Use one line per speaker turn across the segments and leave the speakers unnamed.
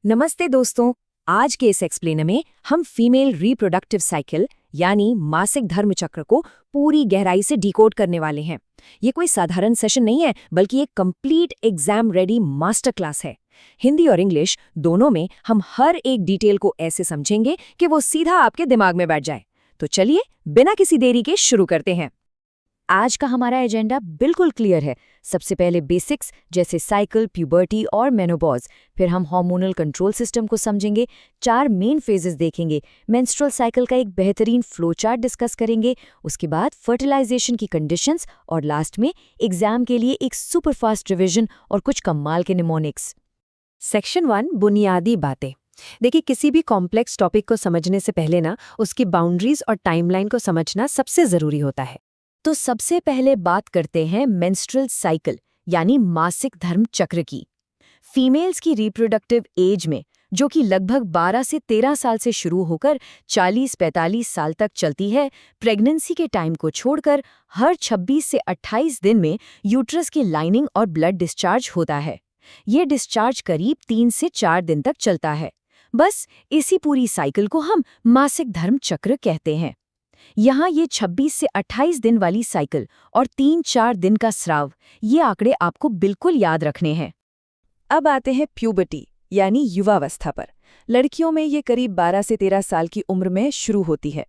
नमस्ते दोस्तों। आज के इस एक्सप्लेनर में हम फीमेल रिप्रोडक्टिव साइकिल यानी मासिक धर्म चक्र को पूरी गहराई से डिकोड करने वाले हैं। ये कोई साधारण सेशन नहीं है, बल्कि एक complete exam ready master class है। हिंदी और इंग्लिश दोनों में हम हर एक डिटेल को ऐसे समझेंगे कि वो सीधा आपके दिमाग में बैठ जाए। तो चलिए बिना किसी देरी के शुरू करते हैं। आज का हमारा एजेंडा बिल्कुल क्लियर है। सबसे पहले बेसिक्स जैसे साइकिल, प्यूबर्टी और मेनोपॉज। फिर हम हार्मोनल कंट्रोल सिस्टम को समझेंगे। 4 मेन फेजेस देखेंगे। मेंस्ट्रुअल साइकिल का एक बेहतरीन फ्लो चार्ट डिस्कस करेंगे। उसके बाद फर्टिलाइजेशन की कंडीशंस और लास्ट में एग्जाम के लिए एक सुपरफास्ट रिवीजन और कुछ कमाल के निमोनिक्स। सेक्शन 1 बुनियादी बातें। देखिए, किसी भी कॉम्प्लेक्स टॉपिक को समझने से पहले उसकी बाउंड्रीज और टाइमलाइन को समझना सबसे जरूरी होता है। तो सबसे पहले बात करते हैं मेंस्ट्रुअल साइकिल यानी मासिक धर्म चक्र की। फीमेल्स की रिप्रोडक्टिव एज में, जो कि लगभग 12 से 13 साल से शुरू होकर 40-45 साल तक चलती है, प्रेगनेंसी के टाइम को छोड़कर हर 26 से 28 दिन में यूट्रस की लाइनिंग और ब्लड डिस्चार्ज होता है। ये डिस्चार्ज करीब 3 से 4 दिन तक चलता है। बस इसी पूरी साइकिल को हम मासिक धर्म चक्र कहते हैं। यहाँ ये 26 से 28 दिन वाली साइकिल और 3-4 दिन का स्राव, ये आंकड़े आपको बिल्कुल याद रखने हैं।
अब आते हैं प्यूबर्टी यानी युवावस्था पर। लड़कियों में ये करीब 12 से 13 साल की उम्र में शुरू होती है।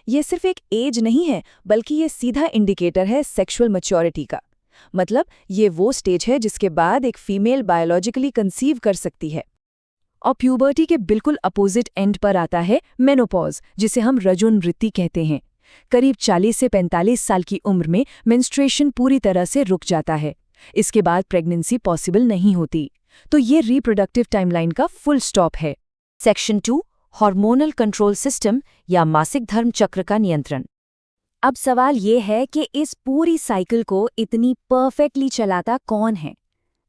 ये सिर्फ एक एज नहीं है, बल्कि ये सीधा इंडिकेटर है सेक्सुअल मैच्योरिटी का। मतलब ये वो स्टेज है जिसके बाद एक फीमेल बायोलॉजिकली कंसीव कर सकती है। और प्यूबर्टी के बिल्कुल अपोजिट एंड पर आता है मेनोपॉज, जिसे हम रजोनवृत्ति कहते हैं। करीब 40 से 45 साल की उम्र में मेंस्ट्रुएशन पूरी तरह से रुक जाता है। इसके बाद प्रेगनेंसी पॉसिबल नहीं होती। तो ये रिप्रोडक्टिव टाइमलाइन का फुल स्टॉप है।
सेक्शन 2 हार्मोनल कंट्रोल सिस्टम या मासिक धर्म चक्र का नियंत्रण। अब सवाल ये है कि इस पूरी साइकिल को इतनी परफेक्टली चलाता कौन है?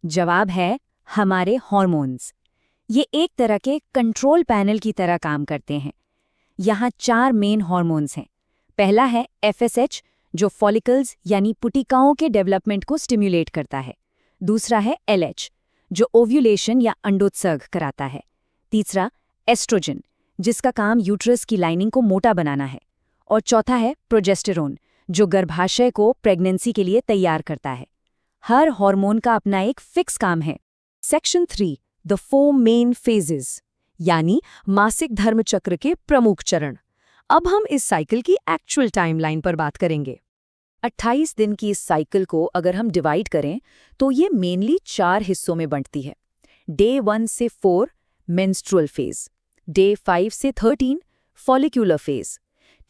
जवाब है हमारे हार्मोन्स। ये एक तरह के कंट्रोल पैनल की तरह काम करते हैं। यहाँ 4 मेन हार्मोन्स हैं। पहला है FSH, जो फॉलिकल्स यानी पुटिकाओं के डेवलपमेंट को स्टिम्युलेट करता है। दूसरा है LH, जो ओव्यूलेशन या अंडोत्सर्ग कराता है। तीसरा एस्ट्रोजन, जिसका काम यूट्रस की लाइनिंग को मोटा बनाना है। और चौथा है प्रोजेस्टेरोन, जो गर्भाशय को प्रेगनेंसी के लिए तैयार करता है। हर हार्मोन का अपना एक फिक्स काम है। सेक्शन 3 द 4 मेन फेजेस यानी मासिक धर्म चक्र के प्रमुख चरण। अब हम इस साइकिल की एक्चुअल टाइमलाइन पर बात करेंगे। 28 दिन की इस साइकिल को अगर हम डिवाइड करें तो ये मेनली 4 हिस्सों में बंटती है। डे 1 से 4 मेंस्ट्रुअल फेज, डे 5 से 13 फॉलिक्यूलर फेज,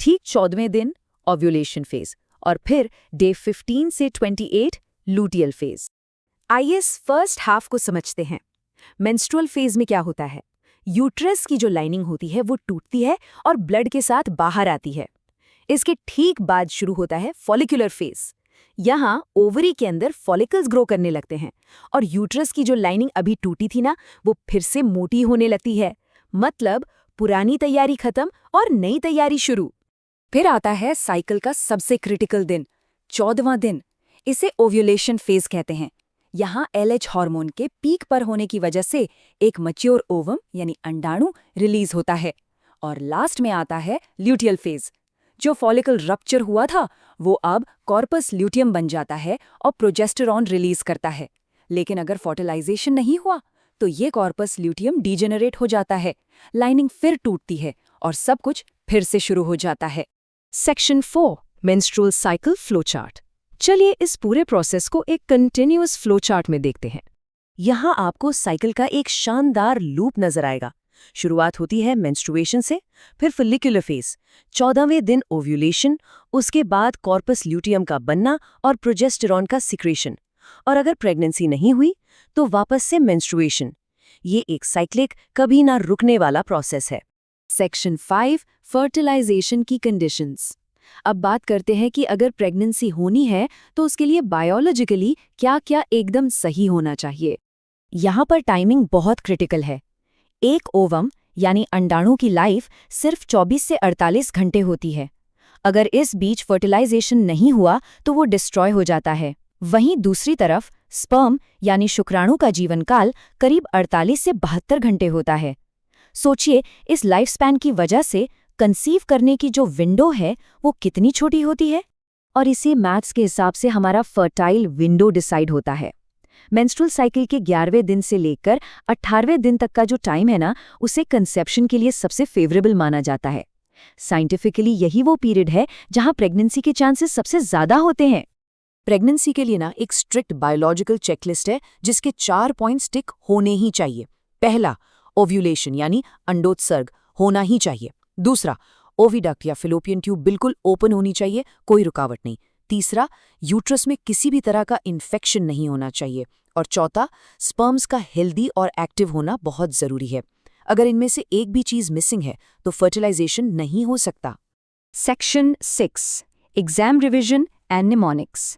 ठीक 14वें दिन ओव्यूलेशन फेज और फिर डे 15 से 28 लूटियल फेज। आइए इस फर्स्ट हाफ को समझते हैं। मेंस्ट्रुअल फेज में क्या होता है? यूट्रस की जो लाइनिंग होती है वो टूटती है और ब्लड के साथ बाहर आती है। इसके ठीक बाद शुरू होता है फॉलिक्यूलर फेज। यहाँ ओवरी के अंदर फॉलिकल्स ग्रो करने लगते हैं और यूट्रस की जो लाइनिंग अभी टूटी थी वो फिर से मोटी होने लगती है। मतलब पुरानी तैयारी खत्म और नई तैयारी शुरू। फिर आता है साइकिल का सबसे क्रिटिकल दिन, 14वां दिन। इसे ओव्यूलेशन फेज कहते हैं। यहाँ LH हार्मोन के पीक पर होने की वजह से एक मैच्योर ओवम यानी अंडाणु रिलीज होता है। और लास्ट में आता है ल्यूटियल फेज। जो फॉलिकल रप्चर हुआ था वो अब कॉर्पस ल्यूटियम बन जाता है और प्रोजेस्टेरॉन रिलीज करता है। लेकिन अगर फर्टिलाइजेशन नहीं हुआ तो ये कॉर्पस ल्यूटियम डीजेनरेट हो जाता है, लाइनिंग फिर टूटती है और सब कुछ फिर से शुरू हो जाता है। Section 4 menstrual cycle flow chart. चलिए इस पूरे प्रोसेस को एक कंटिन्यूअस फ्लो चार्ट में देखते हैं। यहाँ आपको साइकिल का एक शानदार लूप नजर आएगा। शुरुआत होती है मेंस्ट्रुएशन से, फिर फॉलिक्यूलर फेज, 14वें दिन ओव्यूलेशन, उसके बाद कॉर्पस ल्यूटियम का बनना और प्रोजेस्टेरॉन का सिक्रेशन। और अगर प्रेगनेंसी नहीं हुई तो वापस से मेंस्ट्रुएशन। ये एक साइक्लिक, कभी ना रुकने वाला प्रोसेस है। सेक्शन 5 फर्टिलाइजेशन की कंडीशंस। अब बात करते हैं कि अगर प्रेगनेंसी होनी है तो उसके लिए बायोलॉजिकली क्या-क्या एकदम सही होना चाहिए। यहाँ पर टाइमिंग बहुत क्रिटिकल है। एक ओवम यानी अंडाणु की लाइफ सिर्फ 24 से 48 घंटे होती है। अगर इस बीच फर्टिलाइजेशन नहीं हुआ तो वो डिस्ट्रॉय हो जाता है। वहीं दूसरी तरफ स्पर्म यानी शुक्राणु का जीवन काल करीब 48 से 72 घंटे होता है। सोचिए, इस लाइफ स्पैन की वजह से कंसीव करने की जो विंडो है वो कितनी छोटी होती है। और इसी मैथ्स के हिसाब से हमारा फर्टाइल विंडो डिसाइड होता है। मेंस्ट्रुअल साइकिल के 11वें दिन से लेकर 18वें दिन तक का जो टाइम है ना, उसे कंसेप्शन के लिए सबसे फेवरेबल माना जाता है। साइंटिफिकली यही वो पीरियड है जहां प्रेगनेंसी के चांसेस सबसे ज्यादा होते हैं।
प्रेगनेंसी के लिए ना एक स्ट्रिक्ट बायोलॉजिकल चेकलिस्ट है जिसके 4 पॉइंट्स टिक होने ही चाहिए। पहला, ओव्यूलेशन यानी अंडोत्सर्ग होना ही चाहिए। दूसरा, ओविडक्ट या फिलोपियन ट्यूब बिल्कुल ओपन होनी चाहिए, कोई रुकावट नहीं। तीसरा, यूट्रस में किसी भी तरह का इन्फेक्शन नहीं होना चाहिए। और चौथा, स्पर्म्स का हेल्दी और एक्टिव होना बहुत जरूरी है। अगर इनमें से एक भी चीज मिसिंग है तो फर्टिलाइजेशन नहीं हो सकता।
Section 6, exam revision and mnemonics.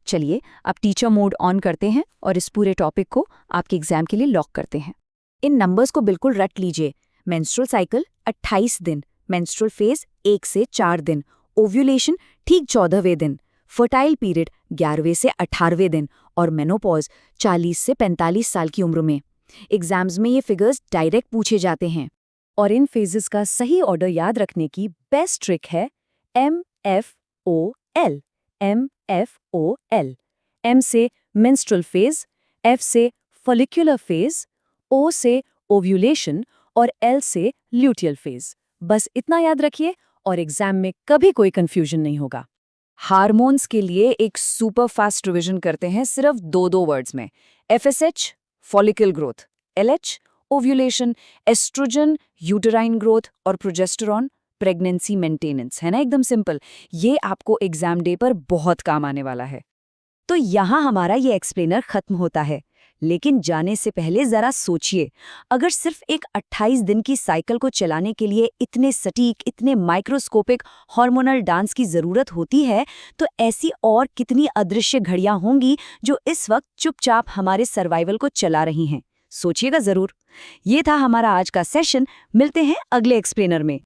चलिए अब टीचर मोड ऑन करते हैं और इस पूरे टॉपिक को आपके एग्जाम के लिए लॉक करते हैं। इन नंबर्स को बिल्कुल रट लीजिए। मेंस्ट्रुअल साइकिल 28 दिन, मेंस्ट्रुअल फेज 1 से 4 दिन, ओव्यूलेशन ठीक 14वें दिन, फर्टाइल पीरियड 11वें से 18वें दिन और मेनोपॉज 40 से 45 साल की उम्र में। एग्जाम्स में ये फिगर्स डायरेक्ट पूछे जाते हैं। और इन फेजेस का सही ऑर्डर याद रखने की बेस्ट ट्रिक है MFOL। MFOL। M से मेंस्ट्रुअल फेज, F से फॉलिक्यूलर फेज, O से ओव्यूलेशन और L से ल्यूटियल फेज। बस इतना याद रखिए और एग्जाम में कभी कोई कंफ्यूजन नहीं होगा। हार्मोन्स के लिए एक सुपर फास्ट रिवीजन करते हैं सिर्फ 2 वर्ड्स में। FSH follicle growth, LH ovulation, oestrogen uterine growth और प्रोजेस्टेरॉन प्रेगनेंसी मेंटेनेंस। है ना, एकदम सिंपल। ये आपको एग्जाम डे पर बहुत काम आने वाला है। तो यहाँ हमारा ये एक्सप्लेनर खत्म होता है। लेकिन जाने से पहले जरा सोचिए, अगर सिर्फ एक 28 दिन की साइकिल को चलाने के लिए इतने सटीक, इतने माइक्रोस्कोपिक हार्मोनल डांस की जरूरत होती है, तो ऐसी और कितनी अदृश्य घड़ियां होंगी जो इस वक्त चुपचाप हमारे सर्वाइवल को चला रही हैं। सोचिएगा जरूर। ये था हमारा आज का सेशन। मिलते हैं अगले एक्सप्लेनर में।